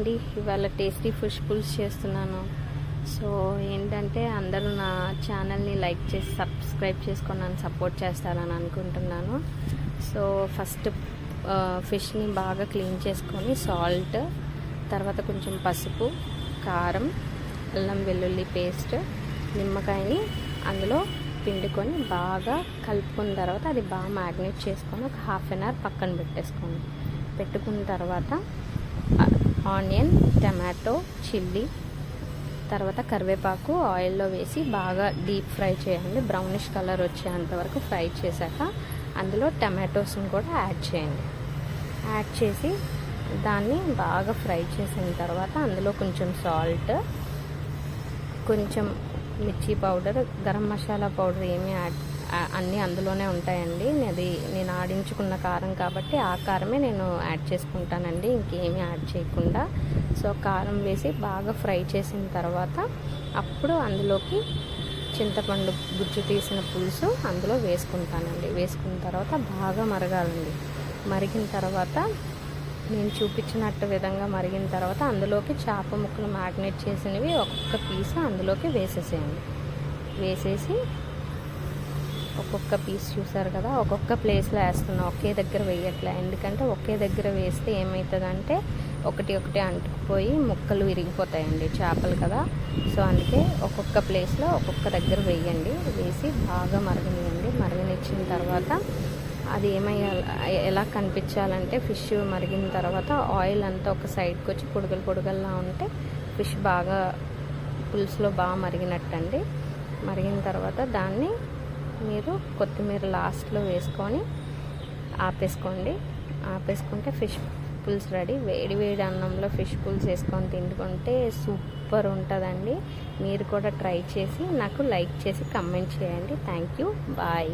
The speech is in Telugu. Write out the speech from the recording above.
అండి, ఇవాళ టేస్టీ ఫిష్ పులుసు చేస్తున్నాను. సో ఏంటంటే అందరూ నా ఛానల్ని లైక్ చేసి సబ్స్క్రైబ్ చేసుకొని నన్ను సపోర్ట్ చేస్తారని అనుకుంటున్నాను. సో ఫస్ట్ ఫిష్ని బాగా క్లీన్ చేసుకొని సాల్ట్, తర్వాత కొంచెం పసుపు, కారం, అల్లం వెల్లుల్లి పేస్ట్, నిమ్మకాయని అందులో పిండుకొని బాగా కలుపుకున్న తర్వాత అది బాగా మ్యాగ్నేట్ చేసుకొని ఒక హాఫ్ అన్ అవర్ పక్కన పెట్టుకున్న తర్వాత ఆనియన్, టమాటో, చిల్లీ, తర్వాత కరివేపాకు ఆయిల్లో వేసి బాగా డీప్ ఫ్రై చేయండి. బ్రౌనిష్ కలర్ వచ్చేంత వరకు ఫ్రై చేశాక అందులో టమాటోస్ని కూడా యాడ్ చేయండి. యాడ్ చేసి దాన్ని బాగా ఫ్రై చేసిన తర్వాత అందులో కొంచెం సాల్ట్, కొంచెం మిర్చి పౌడర్, గరం మసాలా పౌడర్ అన్నీ అందులోనే ఉంటాయండి. నేను ఆడించుకున్న కారం కాబట్టి ఆ కారమే నేను యాడ్ చేసుకుంటానండి, ఇంకేమీ యాడ్ చేయకుండా. సో కారం వేసి బాగా ఫ్రై చేసిన తర్వాత అప్పుడు అందులోకి చింతపండు గుజ్జు తీసిన పులుసు అందులో వేసుకుంటానండి. వేసుకున్న తర్వాత బాగా మరగాలండి. మరిగిన తర్వాత నేను చూపించినట్టు విధంగా మరిగిన తర్వాత అందులోకి చేప ముక్కలు మ్యాగ్నేట్ చేసినవి ఒక్కొక్క పీస్ అందులోకి వేసేసేయండి. వేసేసి ఒక్కొక్క పీస్ చూసారు కదా, ఒక్కొక్క ప్లేస్లో వేస్తున్నా, ఒకే దగ్గర వేయట్లే. ఎందుకంటే ఒకే దగ్గర వేస్తే ఏమవుతుందంటే ఒకటి అంటుకుపోయి ముక్కలు విరిగిపోతాయండి, చేపలు కదా. సో అందుకే ఒక్కొక్క ప్లేస్లో ఒక్కొక్క దగ్గర వేయండి. వేసి బాగా మరగనియండి. మరగనిచ్చిన తర్వాత అది ఎలా కనిపించాలంటే ఫిష్ మరిగిన తర్వాత ఆయిల్ అంతా ఒక సైడ్కి వచ్చి పొడుగల్లా ఉంటే ఫిష్ బాగా పులుసులో బాగా మరిగినట్టండి. మరిగిన తర్వాత దాన్ని మీరు కొత్తిమీర లాస్ట్లో వేసుకొని ఆపేసుకుంటే ఫిష్ పులుసు రెడీ. వేడి అన్నంలో ఫిష్ పులుసు వేసుకొని తింటుకుంటే సూపర్ ఉంటుందండి. మీరు కూడా ట్రై చేసి నాకు లైక్ చేసి కమెంట్ చేయండి. Thank you, bye.